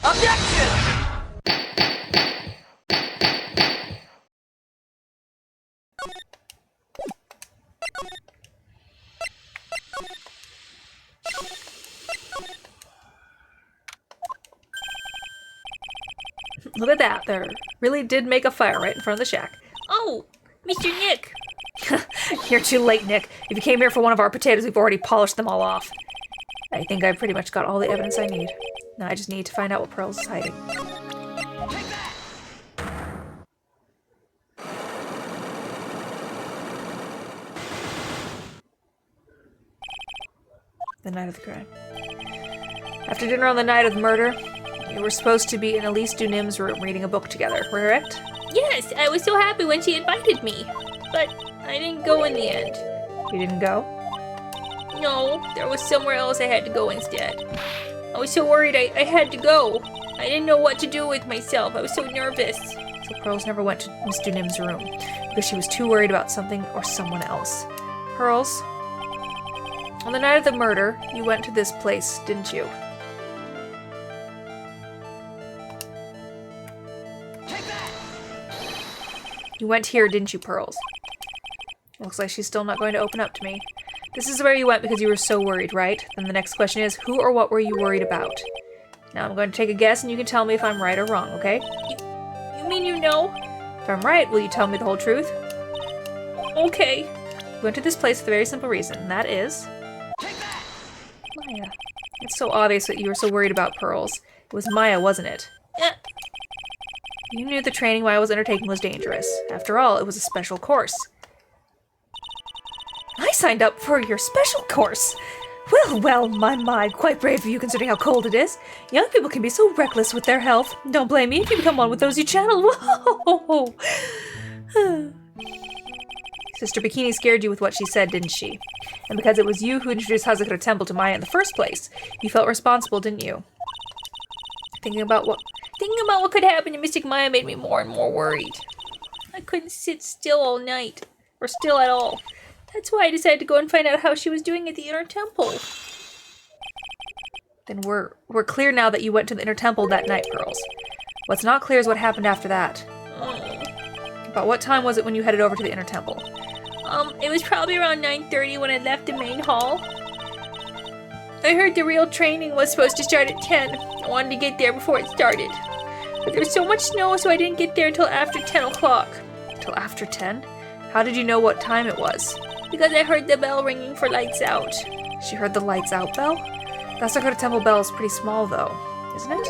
Objection! Look at that, there really did make a fire right in front of the shack. Oh, Mr. Nick. You're too late, Nick. If you came here for one of our potatoes, we've already polished them all off. I think I've pretty much got all the evidence I need. Now I just need to find out what Pearls is hiding. The night of the crime. After dinner on the night of the murder, you were supposed to be in Elise Dunim's room reading a book together, correct? Yes, I was so happy when she invited me. But I didn't go in the end. You didn't go? No, there was somewhere else I had to go instead. I was so worried I had to go. I didn't know what to do with myself. I was so nervous. So Pearls never went to Miss Dunim's room because she was too worried about something or someone else. Pearls, on the night of the murder, you went to this place, didn't you? You went here, didn't you, Pearls? Looks like she's still not going to open up to me. This is where you went because you were so worried, right? Then the next question is, who or what were you worried about? Now I'm going to take a guess and you can tell me if I'm right or wrong, okay? You mean you know? If I'm right, will you tell me the whole truth? Okay. You went to this place for a very simple reason, and that is... Maya. It's so obvious that you were so worried about Pearls. It was Maya, wasn't it? You knew the training Maya was undertaking was dangerous. After all, it was a special course. I signed up for your special course! Well, my, quite brave of you considering how cold it is. Young people can be so reckless with their health. Don't blame me if you become one with those you channel. Whoa! Sister Bikini scared you with what she said, didn't she? And because it was you who introduced Hazakura Temple to Maya in the first place, you felt responsible, didn't you? Thinking about what could happen to Mystic Maya made me more and more worried. I couldn't sit still all night, or still at all. That's why I decided to go and find out how she was doing at the Inner Temple. Then we're clear now that you went to the Inner Temple that night, Pearls. What's not clear is what happened after that. About what time was it when you headed over to the Inner Temple? It was probably around 9:30 when I left the main hall. I heard the real training was supposed to start at 10. I wanted to get there before it started. But there was so much snow, so I didn't get there until after 10 o'clock. Till after 10? How did you know what time it was? Because I heard the bell ringing for lights out. She heard the lights out bell? The Hazakura Temple bell is pretty small, though, isn't it?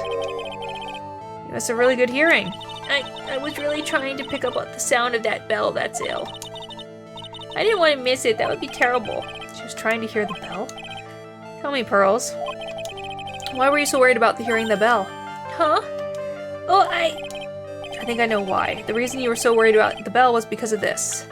You must have really good hearing. I was really trying to pick up the sound of that bell, that's ill. I didn't want to miss it, that would be terrible. She was trying to hear the bell? Tell me, Pearls. Why were you so worried about hearing the bell? Huh? Oh, I think I know why. The reason you were so worried about the bell was because of this.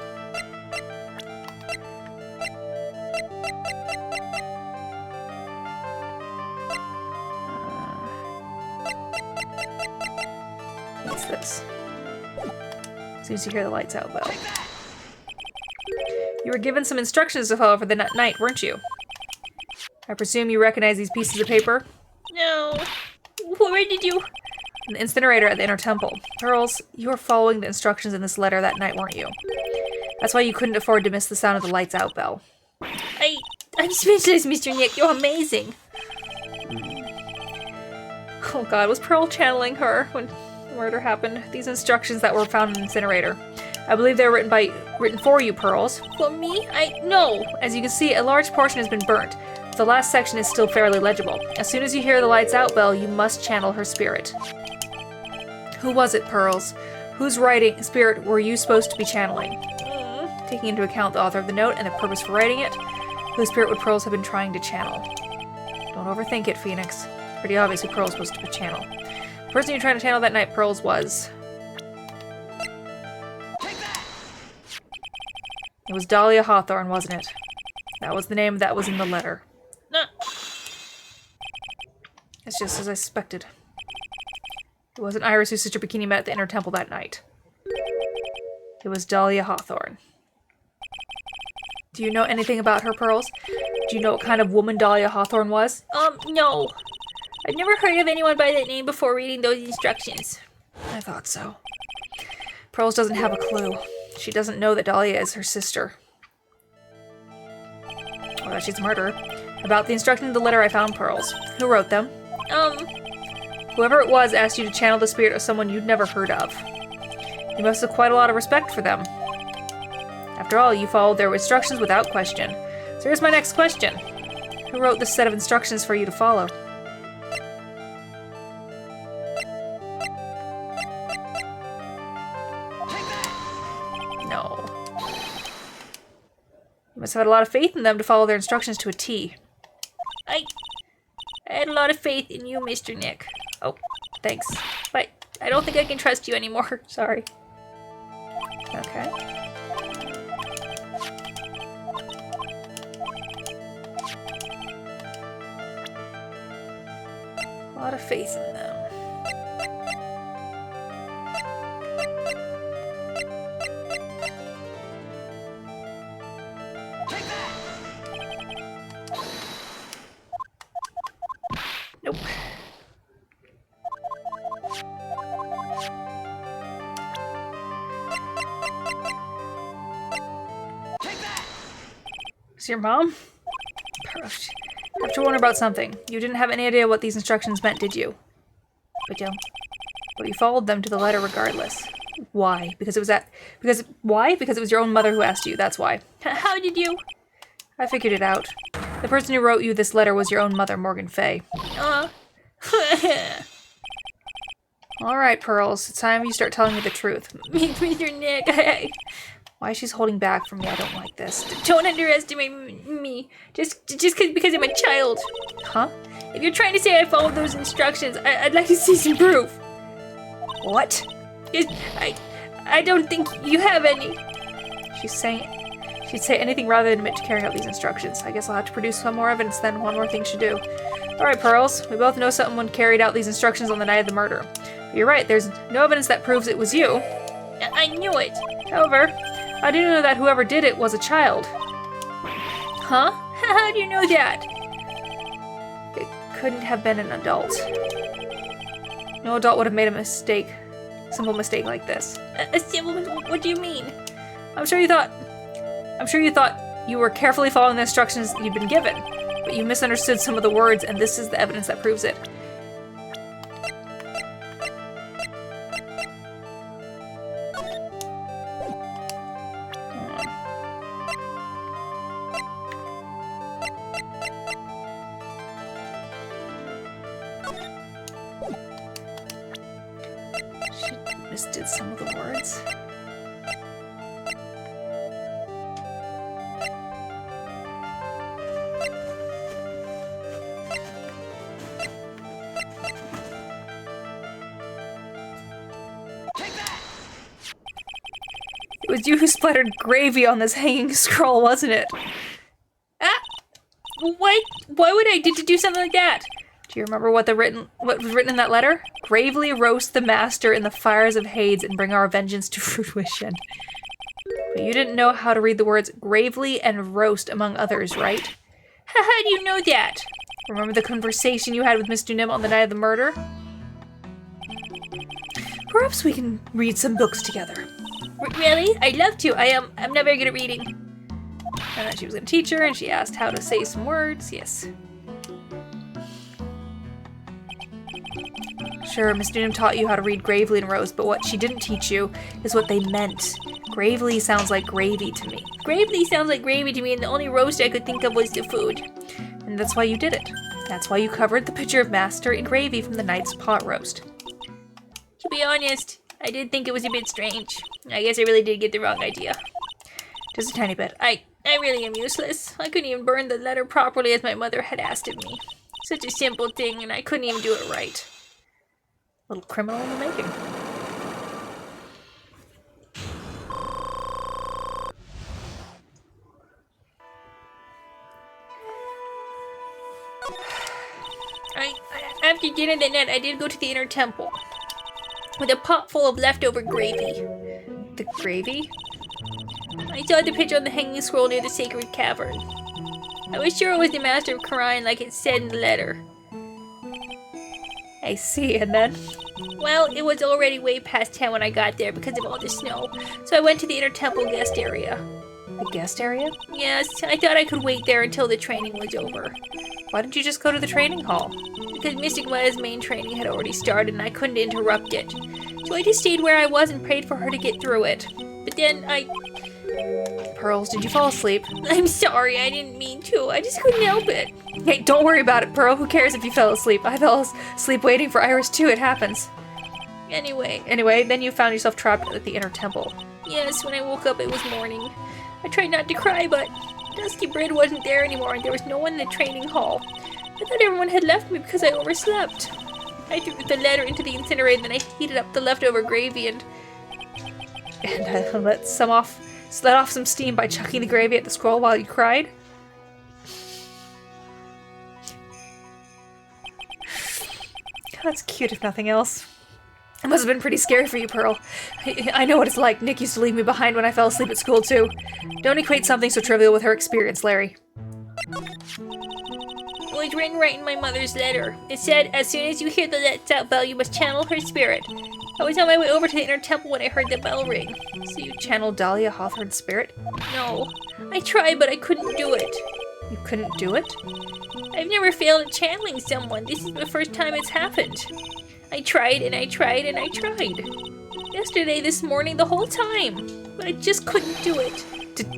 What's this? As soon as you hear the lights out bell. You were given some instructions to follow for the night, weren't you? I presume you recognize these pieces of paper? No. Where did you... An incinerator at the Inner Temple. Pearls, you were following the instructions in this letter that night, weren't you? That's why you couldn't afford to miss the sound of the lights out bell. I'm speechless, Mr. Nick. You're amazing. Oh god, was Pearl channeling her when the murder happened? These instructions that were found in the incinerator. I believe they were written for you, Pearls. For me? No. As you can see, a large portion has been burnt. The last section is still fairly legible. As soon as you hear the lights out bell, you must channel her spirit. Who was it, Pearls? Whose writing spirit were you supposed to be channeling? Taking into account the author of the note and the purpose for writing it, whose spirit would Pearls have been trying to channel? Don't overthink it, Phoenix. Pretty obvious who Pearls was to channel. The person you're trying to channel that night, Pearls, was... It was Dahlia Hawthorne, wasn't it? That was the name that was in the letter. No. It's just as I suspected. It wasn't Iris whose Sister Bikini met at the Inner Temple that night. It was Dahlia Hawthorne. Do you know anything about her, Pearls? Do you know what kind of woman Dahlia Hawthorne was? No. I've never heard of anyone by that name before reading those instructions. I thought so. Pearls doesn't have a clue. She doesn't know that Dahlia is her sister. Or that she's a murderer. About the instructions in the letter I found, Pearls. Who wrote them? Whoever it was asked you to channel the spirit of someone you'd never heard of. You must have quite a lot of respect for them. After all, you followed their instructions without question. So here's my next question. Who wrote this set of instructions for you to follow? No. You must have had a lot of faith in them to follow their instructions to a T. I had a lot of faith in you, Mr. Nick. Oh, thanks. But I don't think I can trust you anymore. Sorry. Okay. A lot of faith in them. Nope. Is your mom? I have to wonder about something. You didn't have any idea what these instructions meant, did you? But you followed them to the letter regardless. Why? Because it was your own mother who asked you, that's why. How did you? I figured it out. The person who wrote you this letter was your own mother, Morgan Fay. Alright, Pearls. It's time you start telling me the truth. Mr. Nick, Why she's holding back from me, I don't like this. Don't underestimate me. Just because I'm a child. Huh? If you're trying to say I followed those instructions, I'd like to see some proof. What? I don't think you have any. She'd say anything rather than admit to carrying out these instructions. I guess I'll have to produce some more evidence then. One more thing should do. Alright, Pearls. We both know someone carried out these instructions on the night of the murder. But you're right, there's no evidence that proves it was you. I knew it. However, I do know that whoever did it was a child. Huh? How do you know that? It couldn't have been an adult. No adult would have made a simple mistake like this. A simple? What do you mean? I'm sure you thought you were carefully following the instructions you'd been given, but you misunderstood some of the words, and this is the evidence that proves it. She misdid some of the words. It was you who splattered gravy on this hanging scroll, wasn't it? What? Why would I do something like that? Do you remember what was written in that letter? Gravely roast the master in the fires of Hades and bring our vengeance to fruition. But you didn't know how to read the words gravely and roast among others, right? How do you know that? Remember the conversation you had with Mr. Nim on the night of the murder? Perhaps we can read some books together. Really? I'd love to. I'm not very good at reading. And then she was going to teach her, and she asked how to say some words. Yes. Sure, Miss Noonan taught you how to read gravely and roast, but what she didn't teach you is what they meant. Gravely sounds like gravy to me. Gravely sounds like gravy to me, and the only roast I could think of was the food. And that's why you did it. That's why you covered the picture of Master in gravy from the night's pot roast. To be honest, I did think it was a bit strange. I guess I really did get the wrong idea. Just a tiny bit. I really am useless. I couldn't even burn the letter properly as my mother had asked of me. Such a simple thing, and I couldn't even do it right. Little criminal in the making. After dinner that night, I did go to the inner temple with a pot full of leftover gravy. The gravy? I saw the picture on the hanging scroll near the sacred cavern. I was sure it was the Master of Kharian like it said in the letter. I see, and then? Well, it was already way past 10 when I got there because of all the snow, so I went to the inner temple guest area. The guest area? Yes, I thought I could wait there until the training was over. Why didn't you just go to the training hall? Because Mystic Maya's main training had already started and I couldn't interrupt it. So I just stayed where I was and prayed for her to get through it. But then Pearls, did you fall asleep? I'm sorry, I didn't mean to. I just couldn't help it. Hey, don't worry about it, Pearl. Who cares if you fell asleep? I fell asleep waiting for Iris too. It happens. Anyway, then you found yourself trapped at the inner temple. Yes, when I woke up it was morning. I tried not to cry, but Dusty Bread wasn't there anymore and there was no one in the training hall. I thought everyone had left me because I overslept. I threw the letter into the incinerator, then I heated up the leftover gravy and let off some steam by chucking the gravy at the scroll while you cried? That's cute if nothing else. It must have been pretty scary for you, Pearl. I know what it's like. Nick used to leave me behind when I fell asleep at school, too. Don't equate something so trivial with her experience, Larry. It was written right in my mother's letter. It said, as soon as you hear the let's out bell, you must channel her spirit. I was on my way over to the inner temple when I heard the bell ring. So you channeled Dahlia Hawthorne's spirit? No. I tried, but I couldn't do it. You couldn't do it? I've never failed at channeling someone. This is the first time it's happened. I tried and I tried and I tried. Yesterday, this morning, the whole time. But I just couldn't do it.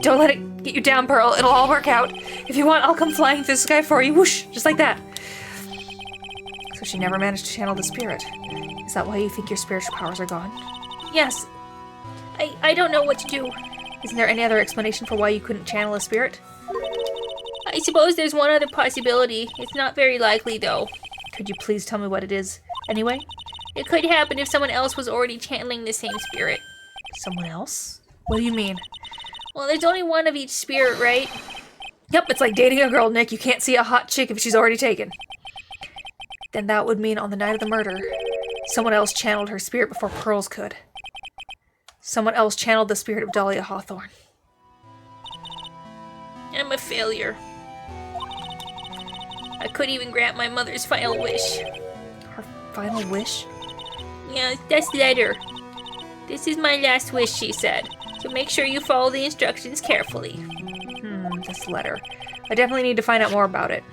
Don't let it get you down, Pearl. It'll all work out. If you want, I'll come flying through the sky for you. Whoosh! Just like that. So she never managed to channel the spirit. Is that why you think your spiritual powers are gone? Yes. I don't know what to do. Isn't there any other explanation for why you couldn't channel a spirit? I suppose there's one other possibility. It's not very likely, though. Could you please tell me what it is? Anyway? It could happen if someone else was already channeling the same spirit. Someone else? What do you mean? Well, there's only one of each spirit, right? Yep, it's like dating a girl, Nick. You can't see a hot chick if she's already taken. Then that would mean on the night of the murder, someone else channeled her spirit before Pearls could. Someone else channeled the spirit of Dahlia Hawthorne. I'm a failure. I couldn't even grant my mother's final wish. Her final wish? Yeah, this letter. This is my last wish, she said. So make sure you follow the instructions carefully. This letter. I definitely need to find out more about it.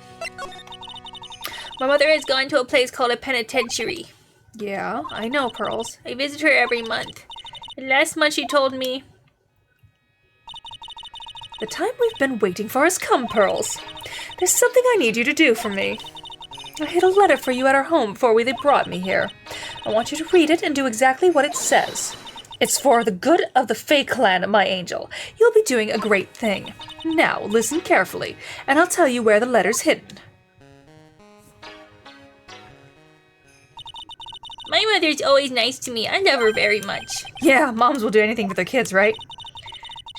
My mother has gone to a place called a penitentiary. Yeah, I know, Pearls. I visit her every month. And last month she told me... The time we've been waiting for has come, Pearls. There's something I need you to do for me. I hid a letter for you at our home before they brought me here. I want you to read it and do exactly what it says. It's for the good of the Fae clan, my angel. You'll be doing a great thing. Now, listen carefully, and I'll tell you where the letter's hidden. My mother's always nice to me. I love her very much. Yeah, moms will do anything for their kids, right?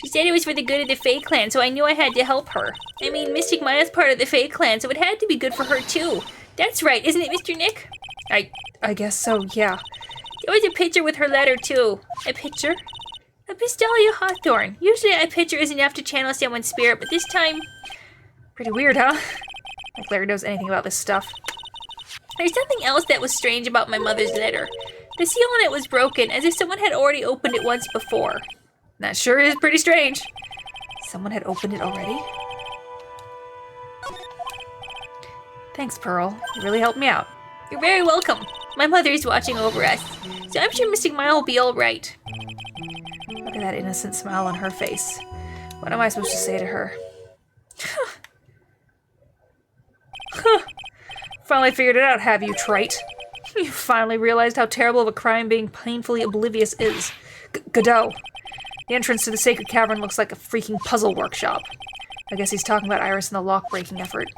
She said it was for the good of the Fae clan, so I knew I had to help her. I mean, Mystic Maya's part of the Fae clan, so it had to be good for her too. That's right, isn't it, Mr. Nick? I guess so, yeah. There was a picture with her letter, too. A picture? A Miss Dahlia Hawthorne. Usually a picture is enough to channel someone's spirit, but this time... Pretty weird, huh? Like Larry knows anything about this stuff. There's something else that was strange about my mother's letter. The seal on it was broken, as if someone had already opened it once before. That sure is pretty strange. Someone had opened it already? Thanks, Pearl. You really helped me out. You're very welcome. My mother is watching over us, so I'm sure Mystic Maya will be all right. Look at that innocent smile on her face. What am I supposed to say to her? Finally figured it out, have you, trite? You finally realized how terrible of a crime being painfully oblivious is. Godot. The entrance to the sacred cavern looks like a freaking puzzle workshop. I guess he's talking about Iris and the lock-breaking effort.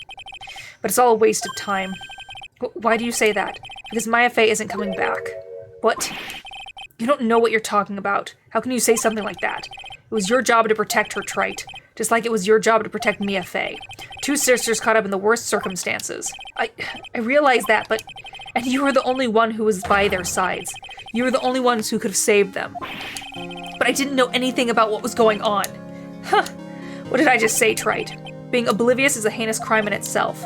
But it's all a waste of time. Why do you say that? Because Maya Fey isn't coming back. What? You don't know what you're talking about. How can you say something like that? It was your job to protect her, trite. Just like it was your job to protect Mia Fey. Two sisters caught up in the worst circumstances. I realize that, but... And you were the only one who was by their sides. You were the only ones who could have saved them. But I didn't know anything about what was going on. Huh. What did I just say, trite? Being oblivious is a heinous crime in itself.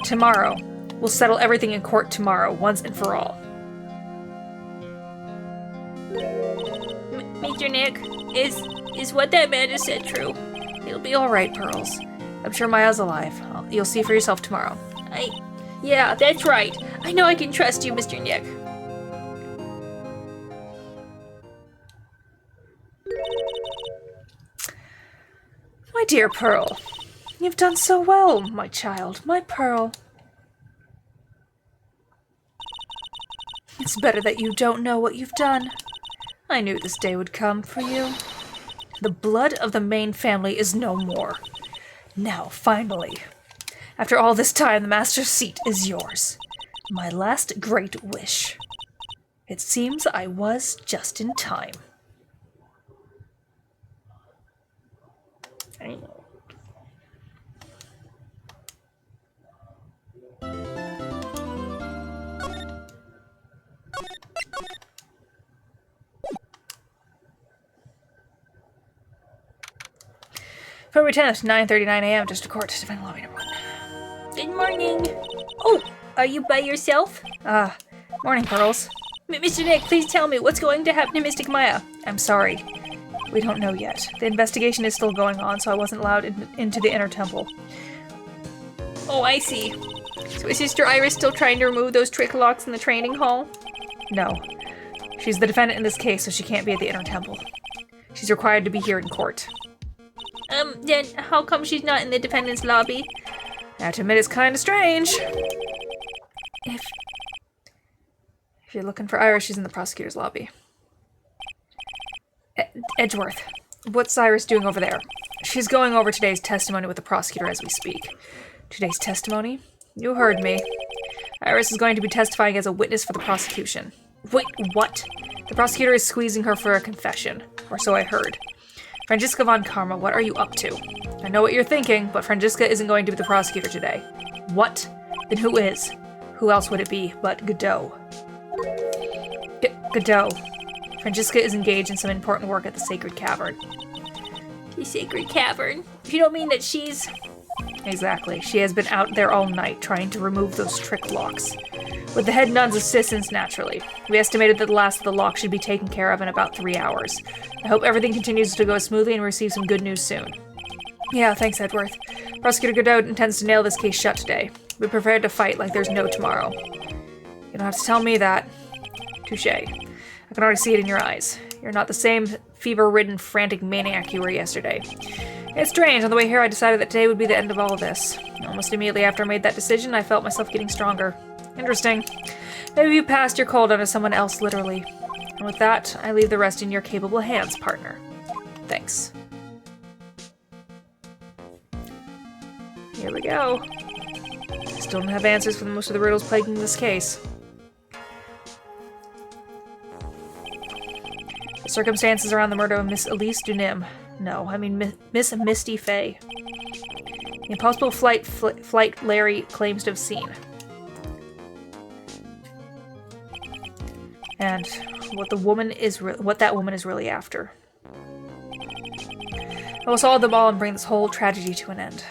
Tomorrow, We'll settle everything in court tomorrow, once and for all. Mr. Nick, is what that man just said true? It'll be alright, Pearls. I'm sure Maya's alive. You'll see for yourself tomorrow. Yeah, that's right. I know I can trust you, Mr. Nick. My dear Pearl, you've done so well, my child, my Pearl. It's better that you don't know what you've done. I knew this day would come for you. The blood of the main family is no more. Now, finally, after all this time, the master's seat is yours. My last great wish. It seems I was just in time. I know. February 10th, 9:39 a.m. District Court, Defendant Lobby Number 1. Good morning. Oh, are you by yourself? Morning, Pearls. Mr. Nick, please tell me what's going to happen to Mystic Maya. I'm sorry. We don't know yet. The investigation is still going on, so I wasn't allowed into the inner temple. Oh, I see. So is Sister Iris still trying to remove those trick locks in the training hall? No. She's the defendant in this case, so she can't be at the inner temple. She's required to be here in court. Then how come she's not in the defendant's lobby? I have to admit, it's kind of strange. If you're looking for Iris, she's in the prosecutor's lobby. Edgeworth, what's Iris doing over there? She's going over today's testimony with the prosecutor as we speak. Today's testimony? You heard me. Iris is going to be testifying as a witness for the prosecution. Wait, what? The prosecutor is squeezing her for a confession, or so I heard. Franziska von Karma, what are you up to? I know what you're thinking, but Franziska isn't going to be the prosecutor today. What? Then who is? Who else would it be but Godot? Godot. Franziska is engaged in some important work at the Sacred Cavern. The Sacred Cavern? You don't mean that she's... Exactly. She has been out there all night trying to remove those trick locks. With the head nun's assistance, naturally. We estimated that the last of the locks should be taken care of in about 3 hours. I hope everything continues to go smoothly and we receive some good news soon. Yeah, thanks, Edgeworth. Prosecutor Godot intends to nail this case shut today. Be prepared to fight like there's no tomorrow. You don't have to tell me that. Touché. I can already see it in your eyes. You're not the same fever-ridden, frantic maniac you were yesterday. It's strange, on the way here I decided that today would be the end of all of this. Almost immediately after I made that decision, I felt myself getting stronger. Interesting. Maybe you passed your cold onto someone else, literally. And with that, I leave the rest in your capable hands, partner. Thanks. Here we go. Still don't have answers for most of the riddles plaguing this case. The circumstances around the murder of Miss Elise Dunim. No, I mean Miss Misty Fey. The impossible flight Larry claims to have seen. And what that woman is really after. I will solve them all and bring this whole tragedy to an end.